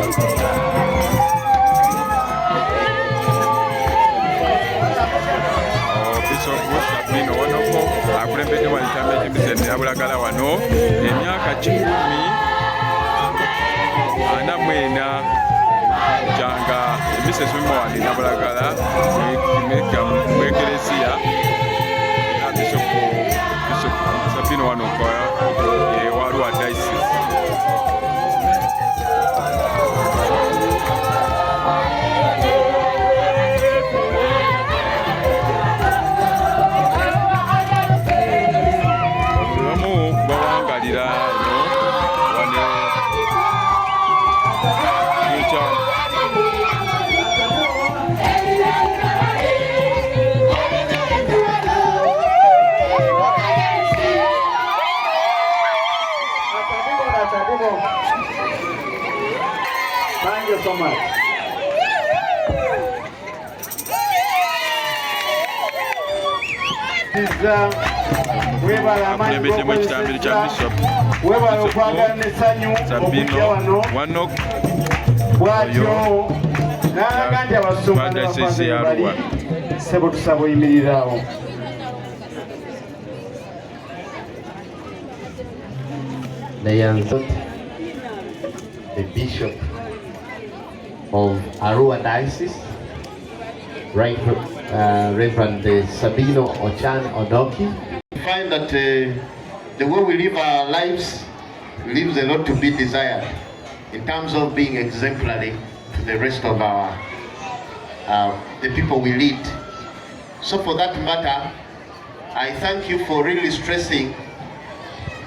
Bishop Sabino Ocan akulembedde wano ekyama ekyemisende Nabulagala wano emyaka 140 janga emisese wano Nabulagala mu ekelesiya era Bishop Sabino wano wa Arua Diocese. Thank you so much. Akulembedde ekitambiro kya Bishop Sabino Ocan Diocese Arua. Sebo tusaba oyimirirawo. The Bishop of Arua Diocese, right, Reverend Sabino Ocan Odoki. We find that the way we live our lives leaves a lot to be desired in terms of being exemplary to the rest of our the people we lead. So for that matter, I thank you for really stressing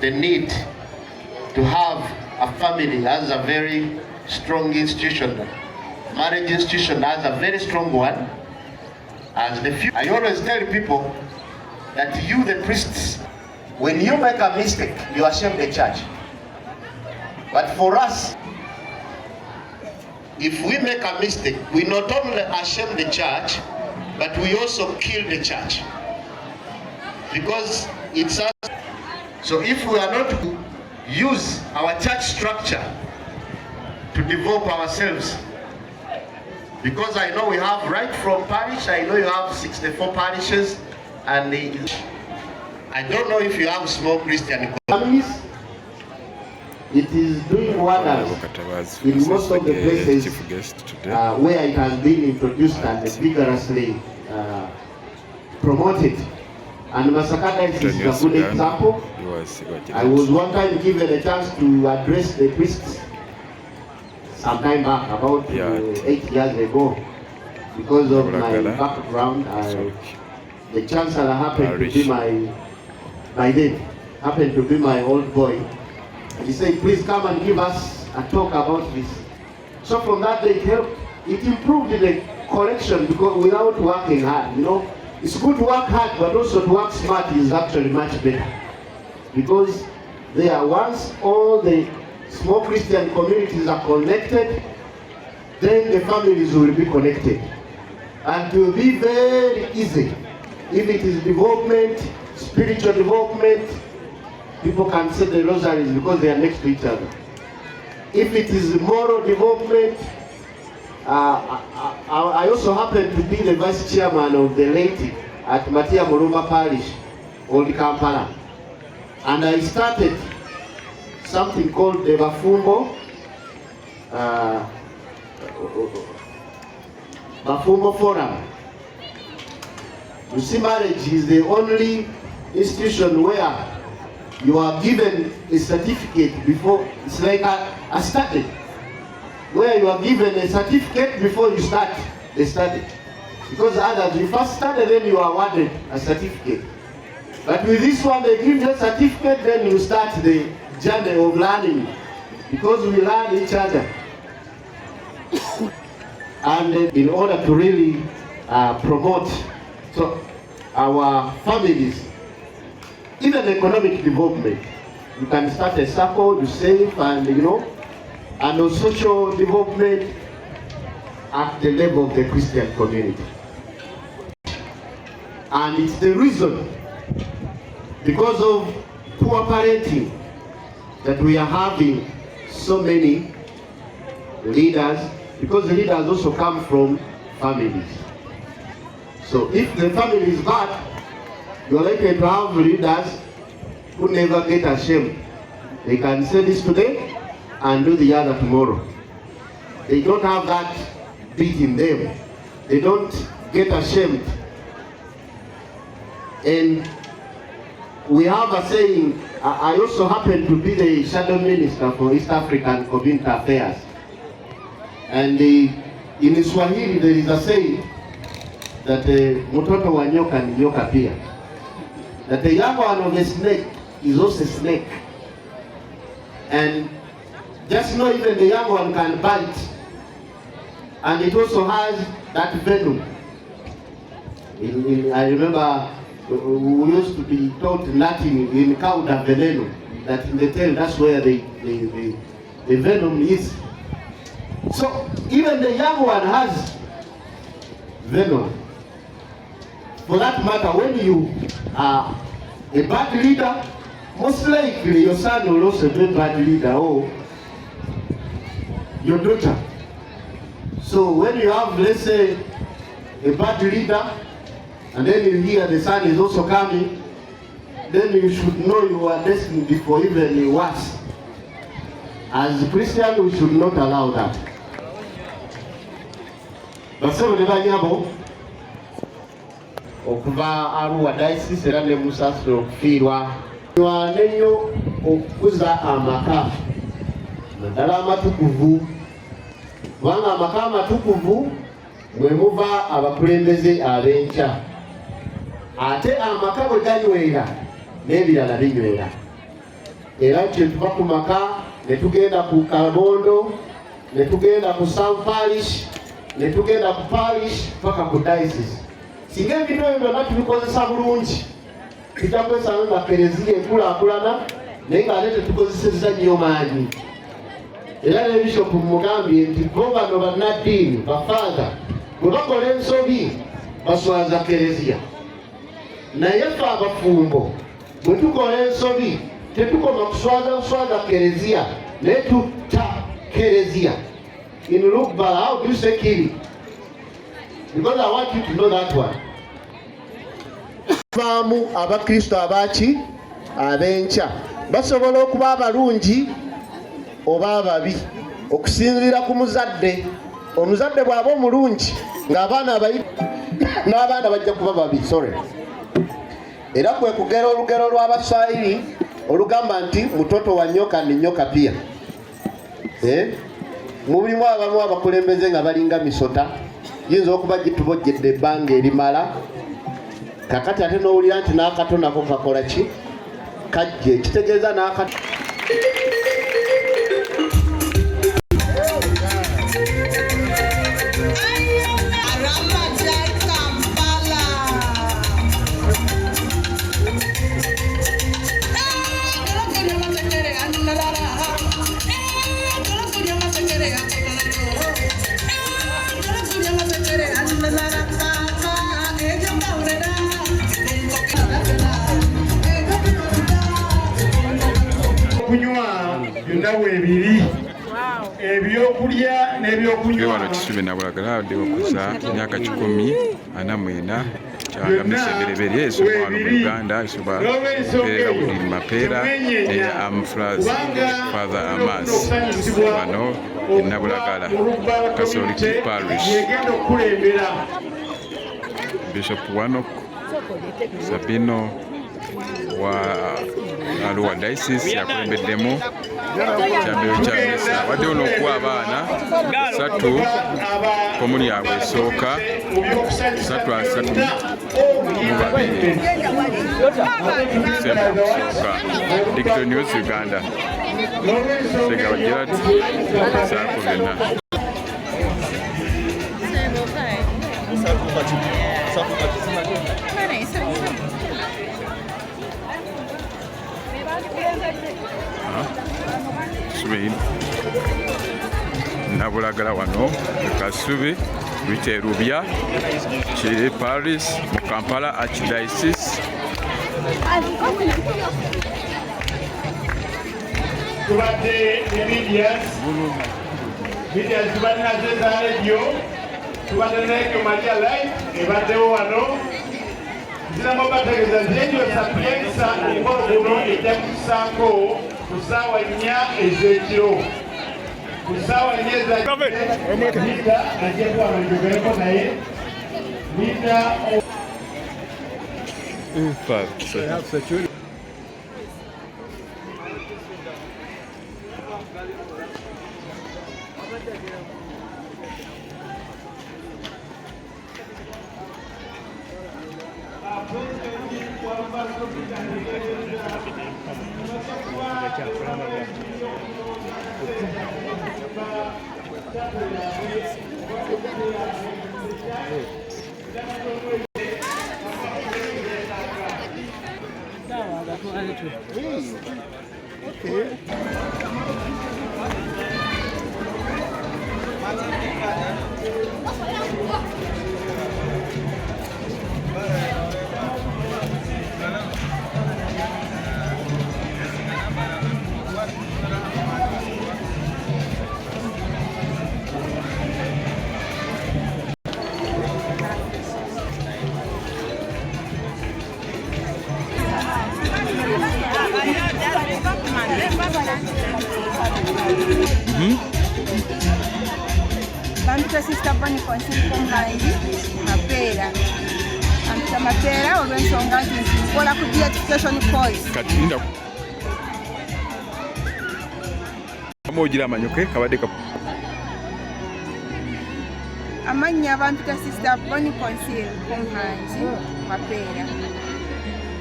the need to have a family as a very strong institution. Marriage institution as a very strong one. As the few, I always tell people that you, the priests, when you make a mistake, you shame the church. But for us, if we make a mistake, we not only shame the church, but we also kill the church. Because it's us. So if we are not to use our church structure to develop ourselves, because I know we have right from parish, I know you have 64 parishes, and I don't know if you have small Christian communities. It is doing wonders in most of the places where it has been introduced and vigorously promoted. And Masakata is a good example. I was one time given a chance to address the priests some time back, about 8 years ago. Because of my background, the chancellor happened to be my dad, happened to be my old boy. And he said, please come and give us a talk about this. So from that day, it improved the collection, because without working hard, you know, it's good to work hard, but also to work smart is actually much better. Because there, once all the small Christian communities are connected, then the families will be connected. And it will be very easy. If it is development, spiritual development, people can say the rosaries because they are next to each other. If it is moral development, I also happen to be the vice chairman of the laity at Mapeera Nabulagala parish, Old Kampala. And I started something called the Bafumbo Forum. You see, marriage is the only institution where you are given a certificate before. It's like a study, where you are given a certificate before you start the study. Because others, you first study, then you are awarded a certificate. But with this one, they give you a certificate, then you start the journey of learning. Because we learn each other. And in order to really promote our families, even economic development, you can start a circle, you save, and you know, and on social development at the level of the Christian community. And it's the reason, because of poor parenting, that we are having so many leaders, because the leaders also come from families. So if the family is bad, you're likely to have leaders who never get ashamed. They can say this today and do the other tomorrow. They don't have that beat in them. They don't get ashamed. And we have a saying, I also happen to be the shadow minister for East African Community Affairs. And in Swahili there is a saying that Mutoto wa nyoka ni nyoka pia. That the young one of the snake is also a snake. And just know even the young one can bite. And it also has that venom. I remember we used to be taught Latin in cauda veneno, that in the tail, that's where the venom is. So even the young one has venom. For that matter, when you are a bad leader, most likely your son will also be a bad leader, or your daughter. So when you have, let's say, a bad leader, and then you hear the son is also coming, then you should know you are destined for even worse. As a Christian, we should not allow that. Basebo nebanyabo okuva Arua Diocese era ne musasiro okufiirwa nenyo okukuza amaka naddala amatukuvu, kubanga amaka amatukuvu mwe muva abakulembeze ab'enkya, ate amaka bwe ganywera n'ebirala binywera. Era kye tuva ku maka ne tugenda ku Kabondo, ne tugenda ku South Parish, ne tugenda ku parish paka ku diocese. Singa ebintu ebyo byonna tubikozesa bulungi, tujja kwesanga nga kereziya ekulaakulana naye ng'ate tetukozesezza nnyo maanyi. Era ne Bishop mugambye nti bo bano bannaddiini bafaada bwe bakola ensobi baswaza kereziya, naye ffe abafumbo bwe tukola ensobi tetukoma kuswaza kereziya naye tutta kereziya. In Lukbala, how do you say kill? Because I want you to know that one. Bamu abakristo abaki abenkya basobola okuba abalungi oba ababi okusinziira ku muzadde. Omuzadde bw'aba omulungi ng'abaana abayi n'abaana bajja kuba babi. Sorry. Era kwe kugera olugero lw'Abaswahili olugamba nti mutoto wa nyoka ni nyoka pia. Mulimu abamu abakulembeze nga balinga misota, yinza okuba gitubojjedde ebbanga erimala, kakati ate n'owulira nti n'akato nako kakola ki? Kajje, kitegeeza n'akato. ebyokulya n'ebyokunywa. Wano Sabino Nabulagala adde okuza emyaka 144 kyanga miseberebere esoma wano mu Uganda, esoba Mapeera within Mapeera Father Amas wano e Nabulagala Catholic parish. Bishop wano Sabino wa Arua Diocese yakulembeddemu kyambiro kya misa. Wadde ono okuwa abaana 3 komuni yaabwe esooka 3 Digital News Uganda Sega Gerard Saako byonna. Sabino Nabulagala wano Kasubi Biterubya kiri Paris mu Kampala Archdiocese. Tubadde ne media media zibalina zeza radio tubadde radio Maria Live ebaddewo wano ziramu bategeeza radio Sapienza omukolo guno ejja kusaako ku ssaawa 4 ez'ekiro ku ssaawa 4 ez'ekiro Linda ajja kuba amaljogereko naye Linda Bamita sister Bonnie Consil Komhangi Mapeera. Bamita Mapeera olw'ensonga nti nkola ku beatification course. Katinda amogira amanyoke kabadde ka amanya Bamita sister Bonnie Consil Komhangi Mapeera.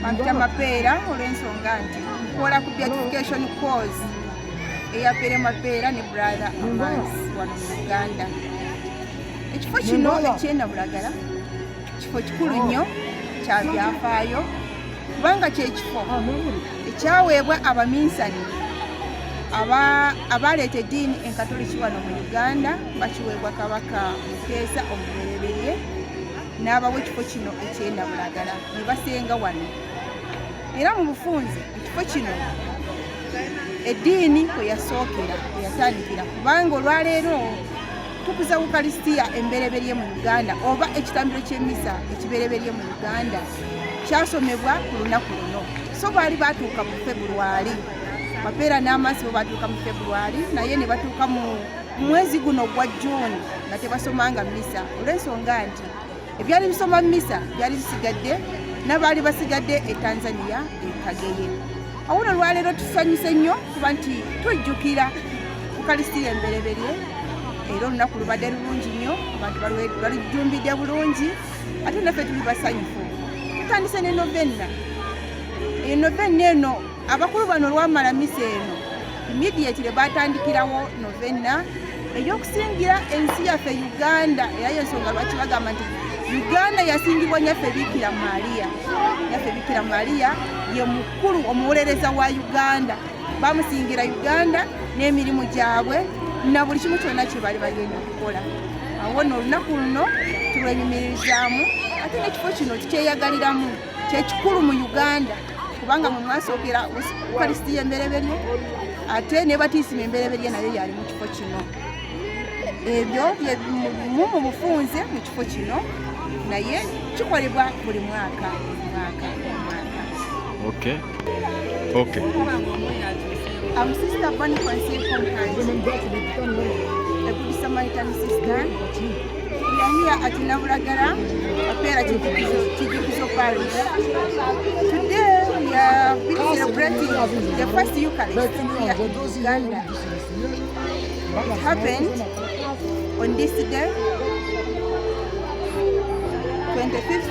Bamita Mapeera olw'ensonga nti nkola ku beatification course eyapeere Mapeera ne brother Amansi wano mu Uganda. Ekifo kino eky'Enabulagala kifo kikulu nnyo kya byafaayo kubanga kyekifo ekyaweebwa abaminsani abaleeta eddiini enkatoliki wano mu Uganda bakiweebwa Kabaka Muteesa omubereberye n'abawa ekifo kino eky'Enabulagala ne basenga wano. Era mu bufunze ekifo kino eddiini kwe yasookera kwe yatandikira kubanga olwaleero tukuza Eucharistia embereberye mu Uganda oba ekitambiro ky'emmisa ekibereberye mu Uganda kyasomebwa ku lunaku luno. So baali batuuka mu February, Mapeera n'Amansi bo batuuka mu February naye ne batuuka mu mwezi guno gwa June nga tebasomanga mmisa olw'ensonga nti ebyali bisoma mmisa byali bisigadde n'abaali basigadde e Tanzania ekageye. Awuno lwaleero tusanyuse nnyo kuba nti tujjukira Eucharistia embereberye era olunaku lubadde lulungi nnyo abantu balijjumbidde bulungi ate naffe tuli basanyufu. Tutandise ne novena. Novena eno abakulu bano olwamala misa eno immediately batandikirawo novena ey'okusingira ensi yaffe Uganda era y'ensonga lwaki bagamba nti Uganda yasingibwa nyaffe Bikira Maria. Nyaffe Bikira Maria ye mukulu omuwolereza wa Uganda. Bamusingira Uganda n'emirimu gyabwe na buli kimu kyonna kye bali bagenda okukola. Awo nno olunaku luno tulwenyumirizaamu ate n'ekifo kino tukyeyagaliramu kyekikulu mu Uganda kubanga mwe mwasookera Eucharistia embereberye ate ne batiisima embereberye nayo yali mu kifo kino. Ebyo mu bufunze mu kifo kino naye kikolebwa buli mwaka. Okay. I'm Sister Bonnie Consil Komhangi, a Good Samaritan sister. We are here at Nabulagala, Mapeera parish. Today we are celebrating the first Eucharist here in Uganda. It happened on this day, 25th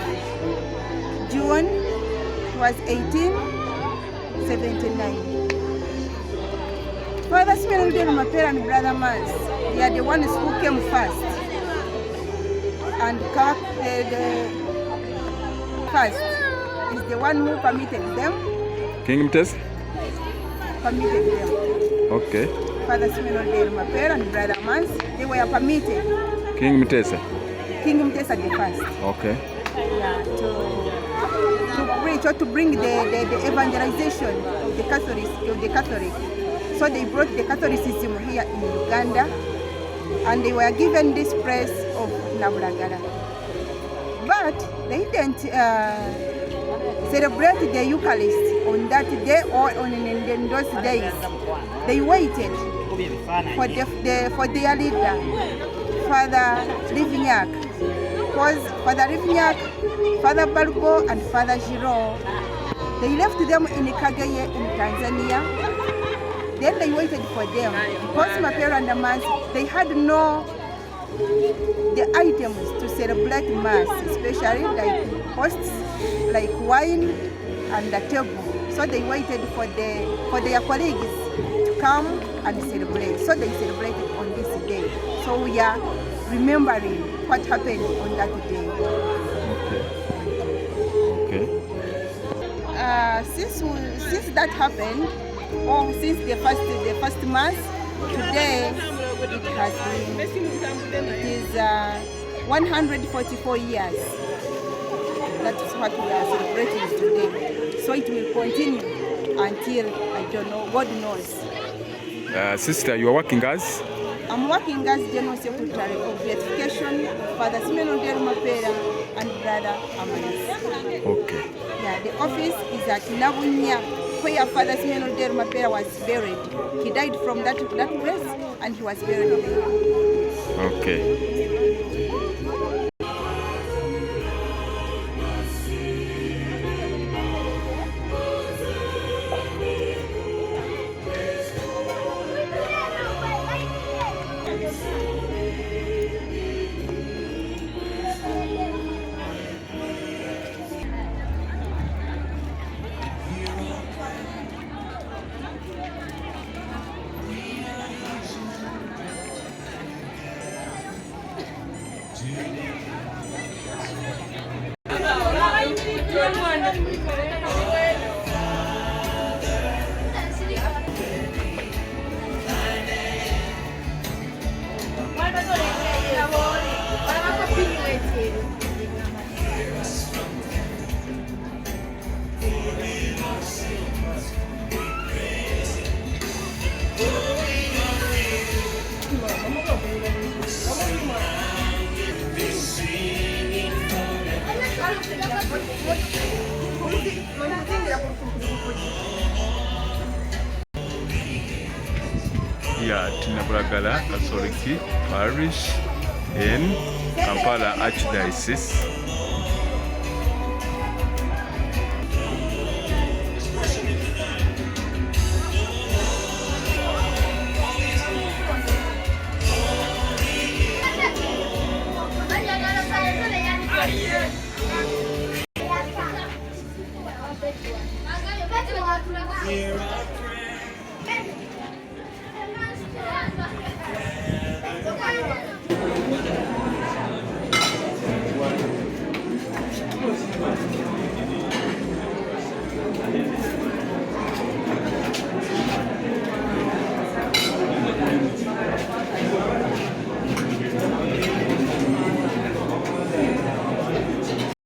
June, it was 1879. Father Sabino Ocan Mapeera and Brother Mans, they are the ones who came first. And the first is the one who permitted them. King Mutesa? Permitted them. Okay. Father Sabino Ocan Mapeera and Brother Mans, they were permitted. King Mutesa? King Mutesa the first. Okay. Yeah, to preach or to bring the evangelization of the Catholics, So they brought the Catholicism here in Uganda and they were given this praise of Nabulagala. But they didn't celebrate the Eucharist on that day or in those days. They waited for their leader, Father Livignac. Because Father Livignac, Father Balbo, and Father Giro, they left them in Kageye in Tanzania. Then they waited for them. Because Mapeera Nabulagala, they had no the items to celebrate Mass, especially like hosts, like wine and the table. So they waited for their colleagues to come and celebrate. So they celebrated on this day. So we are remembering what happened on that day. Okay. Since that happened, or since the first Mass, today it is 144 years. That's what we are celebrating today. So it will continue until, I don't know, God knows. Sister, you are working as? I'm working as General Secretary of Beatification, Father Sabino Ocan Mapeera and Brother Amanis. Okay. Yeah, the office is at Nabunya, where Father Sabino Ocan Mapeera was buried. He died from that place and he was buried there. Okay. Yeah, Nabulagala Catholic Parish in Kampala Archdiocese.